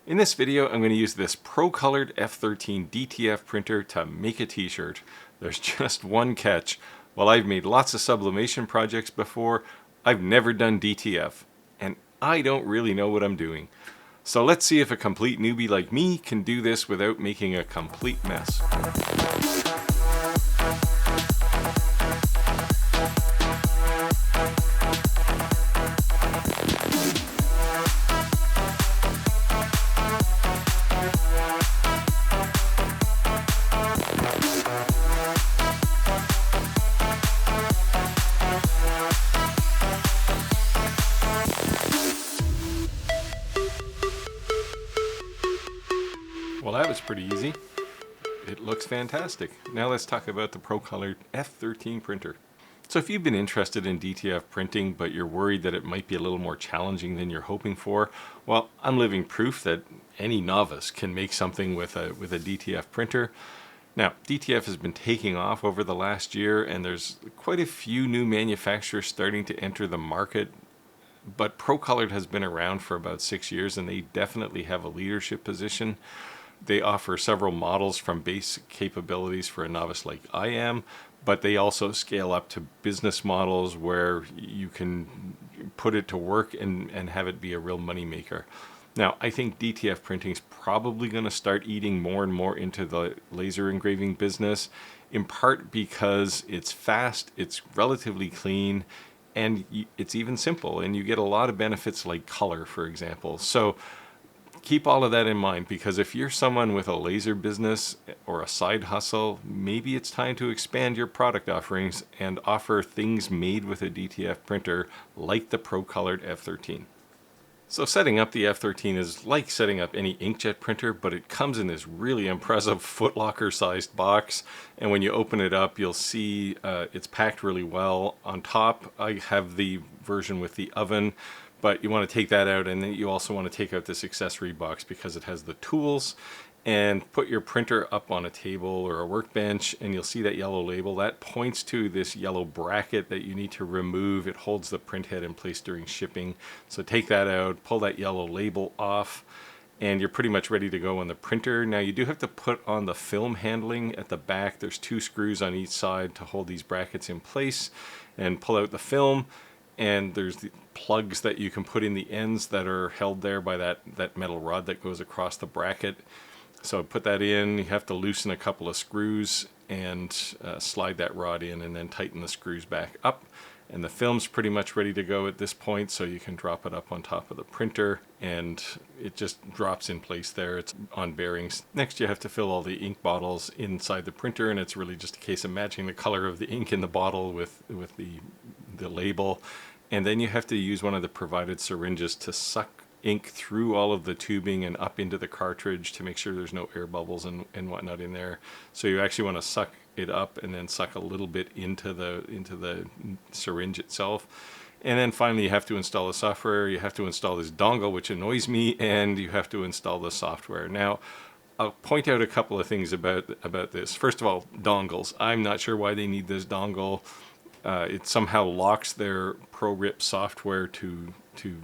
In this video, I'm going to use this Procolored F13 DTF printer to make a t-shirt. There's just one catch. While I've made lots of sublimation projects before, I've never done DTF, and I don't really know what I'm doing. So let's see if a complete newbie like me can do this without making a complete mess. Well, that was pretty easy. It looks fantastic. Now let's talk about the Procolored F13 printer. So if you've been interested in DTF printing, but you're worried that it might be a little more challenging than you're hoping for, well, I'm living proof that any novice can make something with a DTF printer. Now, DTF has been taking off over the last year, and there's quite a few new manufacturers starting to enter the market. But Procolored has been around for about 6 years, and they definitely have a leadership position. They offer several models from basic capabilities for a novice like I am, but they also scale up to business models where you can put it to work and have it be a real money maker. Now, I think DTF printing is probably going to start eating more and more into the laser engraving business, in part because it's fast, it's relatively clean, and it's even simple, and you get a lot of benefits like color, for example. So keep all of that in mind, because if you're someone with a laser business or a side hustle, maybe it's time to expand your product offerings and offer things made with a DTF printer like the Procolored F13. So setting up the F13 is like setting up any inkjet printer, but it comes in this really impressive footlocker sized box, and when you open it up you'll see it's packed really well. On top I have the version with the oven, but you want to take that out, and then you also want to take out this accessory box because it has the tools, and put your printer up on a table or a workbench, and you'll see that yellow label. That points to this yellow bracket that you need to remove. It holds the print head in place during shipping. So take that out, pull that yellow label off, and you're pretty much ready to go on the printer. Now you do have to put on the film handling at the back. There's 2 screws on each side to hold these brackets in place, and pull out the film. And there's the plugs that you can put in the ends that are held there by that metal rod that goes across the bracket. So put that in. You have to loosen a couple of screws and slide that rod in, and then tighten the screws back up. And the film's pretty much ready to go at this point, so you can drop it up on top of the printer, and it just drops in place there. It's on bearings. Next, you have to fill all the ink bottles inside the printer, and it's really just a case of matching the color of the ink in the bottle with the label. And then you have to use one of the provided syringes to suck ink through all of the tubing and up into the cartridge to make sure there's no air bubbles and whatnot in there. So you actually want to suck it up and then suck a little bit into the syringe itself. And then finally you have to install the software. You have to install this dongle, which annoys me, and you have to install the software. Now, I'll point out a couple of things about this. First of all, dongles. I'm not sure why they need this dongle. It somehow locks their ProRip software to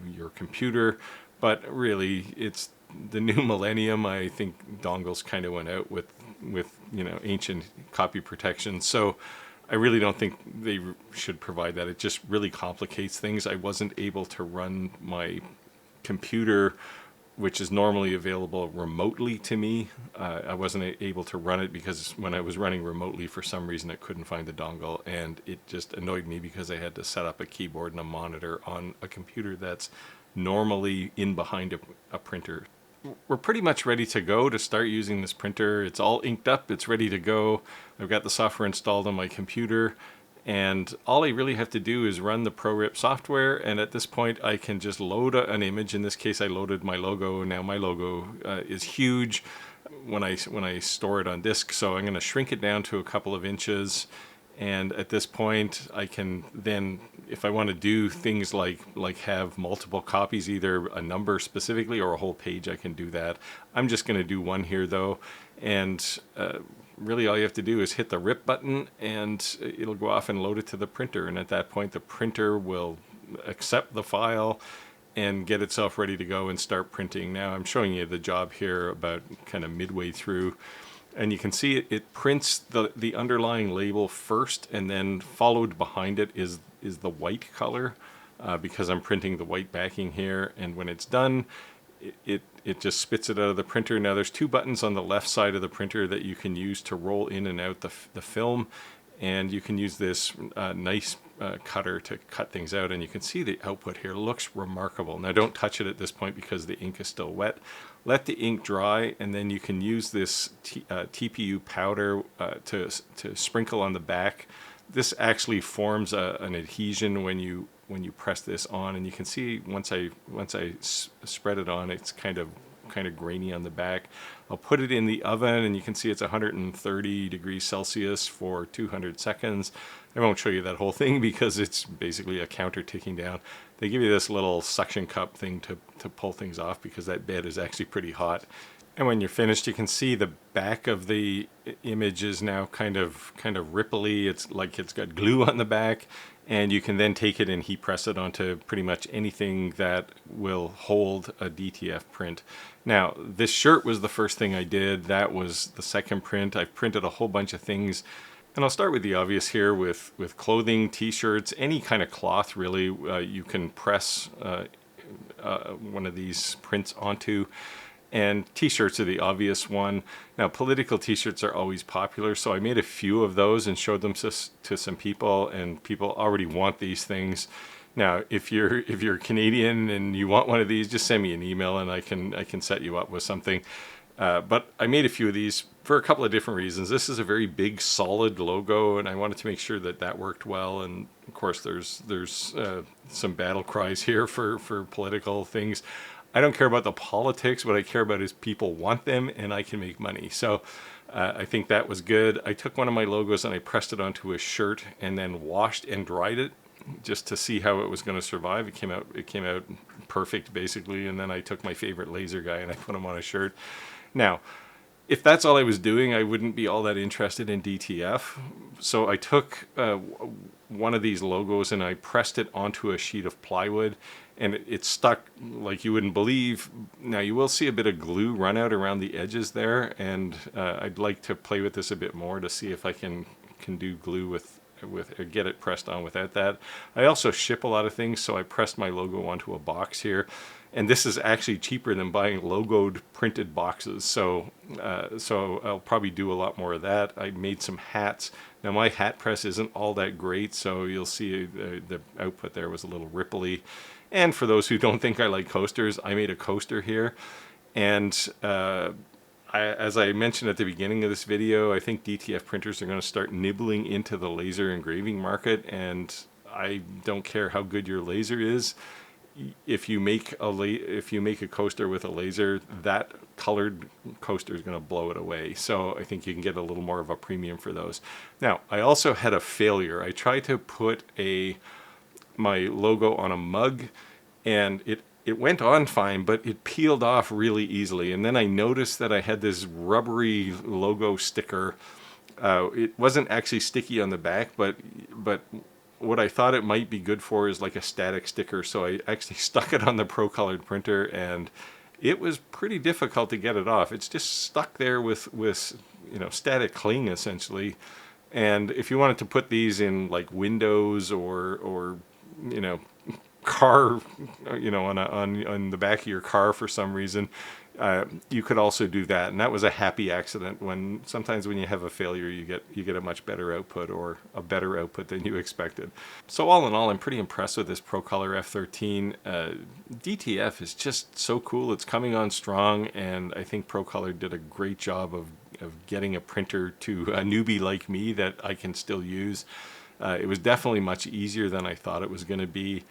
your computer, but really it's the new millennium. I think dongles kind of went out with ancient copy protection, so I really don't think they should provide that. It just really complicates things. I wasn't able to run my computer, which is normally available remotely to me. I wasn't able to run it because when I was running remotely, for some reason it couldn't find the dongle, and it just annoyed me because I had to set up a keyboard and a monitor on a computer that's normally in behind a printer. We're pretty much ready to go to start using this printer. It's all inked up, it's ready to go. I've got the software installed on my computer, and all I really have to do is run the ProRip software, and at this point I can just load an image. In this case I loaded my logo. Now my logo is huge when I store it on disk, so I'm going to shrink it down to a couple of inches. And at this point I can then, if I want to do things like have multiple copies, either a number specifically or a whole page, I can do that. I'm just going to do one here though, and really all you have to do is hit the rip button and it'll go off and load it to the printer, and at that point the printer will accept the file and get itself ready to go and start printing. Now I'm showing you the job here about kind of midway through, and you can see it prints the underlying label first, and then followed behind it is the white color, because I'm printing the white backing here. And when it's done, it just spits it out of the printer. Now there's two buttons on the left side of the printer that you can use to roll in and out the film, and you can use this nice cutter to cut things out, and you can see the output here looks remarkable. Now don't touch it at this point because the ink is still wet. Let the ink dry, and then you can use this TPU powder to sprinkle on the back. This actually forms an adhesion when you press this on, and you can see once I spread it on, it's kind of grainy on the back. I'll put it in the oven, and you can see it's 130 degrees Celsius for 200 seconds. I won't show you that whole thing because it's basically a counter ticking down. They give you this little suction cup thing to pull things off because that bed is actually pretty hot. And when you're finished, you can see the back of the image is now kind of ripply. It's like it's got glue on the back, and you can then take it and heat press it onto pretty much anything that will hold a DTF print. Now, this shirt was the first thing I did. That was the second print. I've printed a whole bunch of things. And I'll start with the obvious here with clothing, t-shirts, any kind of cloth really. You can press one of these prints onto. And t-shirts are the obvious one. Now, political t-shirts are always popular, so I made a few of those and showed them to some people, and people already want these things. Now, if you're Canadian and you want one of these, just send me an email and I can set you up with something. But I made a few of these for a couple of different reasons. This is a very big, solid logo, and I wanted to make sure that worked well. And of course, there's some battle cries here for political things. I don't care about the politics. What I care about is people want them, and I can make money. So I think that was good. I took one of my logos and I pressed it onto a shirt and then washed and dried it just to see how it was going to survive. It came out perfect, basically. And then I took my favorite laser guy and I put him on a shirt. Now, if that's all I was doing, I wouldn't be all that interested in DTF. So I took one of these logos and I pressed it onto a sheet of plywood, and it stuck like you wouldn't believe. Now, you will see a bit of glue run out around the edges there, and I'd like to play with this a bit more to see if I can do glue with get it pressed on without that. I also ship a lot of things, so I pressed my logo onto a box here. And this is actually cheaper than buying logoed printed boxes. So I'll probably do a lot more of that. I made some hats. Now, my hat press isn't all that great, so you'll see the output there was a little ripply. And for those who don't think I like coasters, I made a coaster here. And as I mentioned at the beginning of this video, I think DTF printers are going to start nibbling into the laser engraving market. And I don't care how good your laser is. If you make a coaster with a laser, that colored coaster is going to blow it away. So I think you can get a little more of a premium for those. Now, I also had a failure. I tried to put my logo on a mug, and it went on fine, but it peeled off really easily. And then I noticed that I had this rubbery logo sticker. It wasn't actually sticky on the back, but what I thought it might be good for is like a static sticker. So I actually stuck it on the Procolored printer, and it was pretty difficult to get it off. It's just stuck there with static cling essentially. And if you wanted to put these in like windows or car, on the back of your car for some reason, you could also do that. And that was a happy accident. Sometimes when you have a failure, you get a much better output, or a better output than you expected. So all in all, I'm pretty impressed with this Procolored F13. DTF is just so cool. It's coming on strong, and I think Procolored did a great job of getting a printer to a newbie like me that I can still use. It was definitely much easier than I thought it was going to be.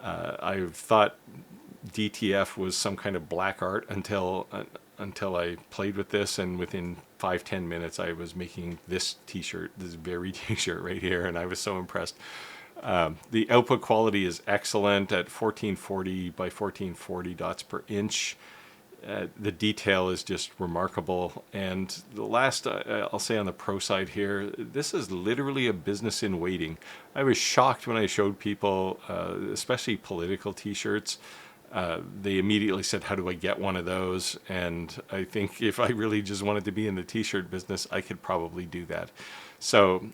I thought DTF was some kind of black art until I played with this, and within 5-10 minutes I was making this t-shirt, this very t-shirt right here, and I was so impressed. The output quality is excellent at 1440 by 1440 dots per inch. The detail is just remarkable. And the last I'll say on the pro side here, this is literally a business in waiting. I was shocked when I showed people, especially political t-shirts. They immediately said, how do I get one of those? And I think if I really just wanted to be in the t-shirt business, I could probably do that. So,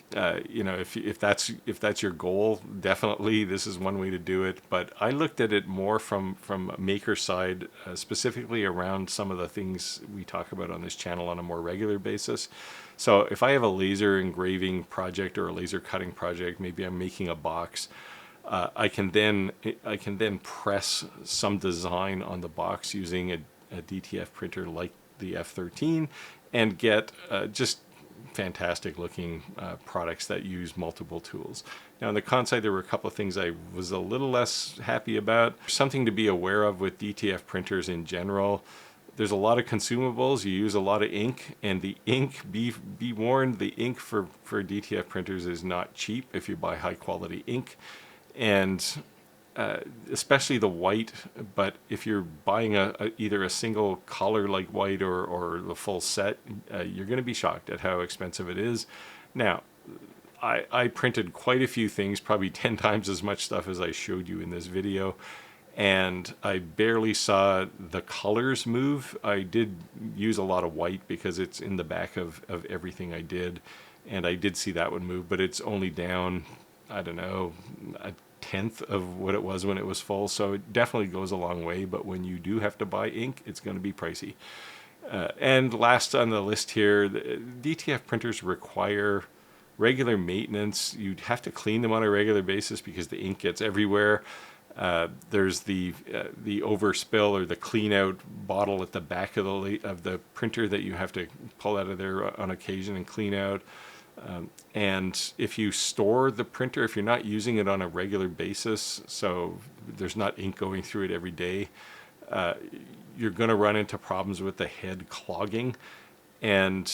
you know, if that's your goal, definitely this is one way to do it. But I looked at it more from a maker side, specifically around some of the things we talk about on this channel on a more regular basis. So if I have a laser engraving project or a laser cutting project, maybe I'm making a box, I can then press some design on the box using a DTF printer like the F13 and get just fantastic looking products that use multiple tools. Now on the con side, there were a couple of things I was a little less happy about. Something to be aware of with DTF printers in general. There's a lot of consumables, you use a lot of ink, and the ink, be warned, the ink for DTF printers is not cheap if you buy high quality ink. And especially the white, but if you're buying either a single color like white or the full set, you're going to be shocked at how expensive it is. Now, I printed quite a few things, probably 10 times as much stuff as I showed you in this video, and I barely saw the colors move. I did use a lot of white because it's in the back of everything I did, and I did see that one move, but it's only down, I don't know, a tenth of what it was when it was full. So it definitely goes a long way, but when you do have to buy ink, it's going to be pricey. And last on the list here, the DTF printers require regular maintenance. You'd have to clean them on a regular basis because the ink gets everywhere. There's the overspill or the clean out bottle at the back of the printer that you have to pull out of there on occasion and clean out. And if you store the printer, if you're not using it on a regular basis, so there's not ink going through it every day, you're going to run into problems with the head clogging. And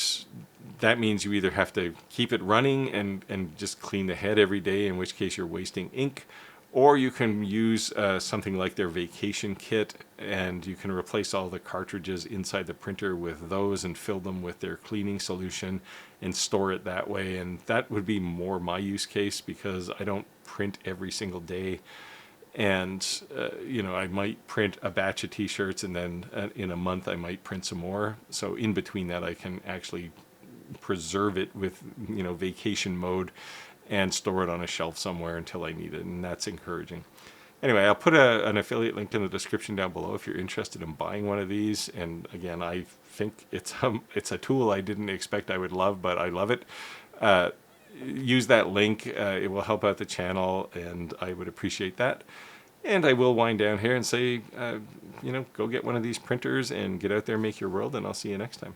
that means you either have to keep it running and just clean the head every day, in which case you're wasting ink, or you can use something like their vacation kit, and you can replace all the cartridges inside the printer with those and fill them with their cleaning solution and store it that way. And that would be more my use case because I don't print every single day. And, you know, I might print a batch of t-shirts and then in a month I might print some more. So in between that, I can actually preserve it with, you know, vacation mode and store it on a shelf somewhere until I need it, and that's encouraging. Anyway, I'll put an affiliate link in the description down below if you're interested in buying one of these. And again, I think it's a tool I didn't expect I would love, but I love it. Use that link. It will help out the channel, and I would appreciate that. And I will wind down here and say, you know, go get one of these printers and get out there and make your world, and I'll see you next time.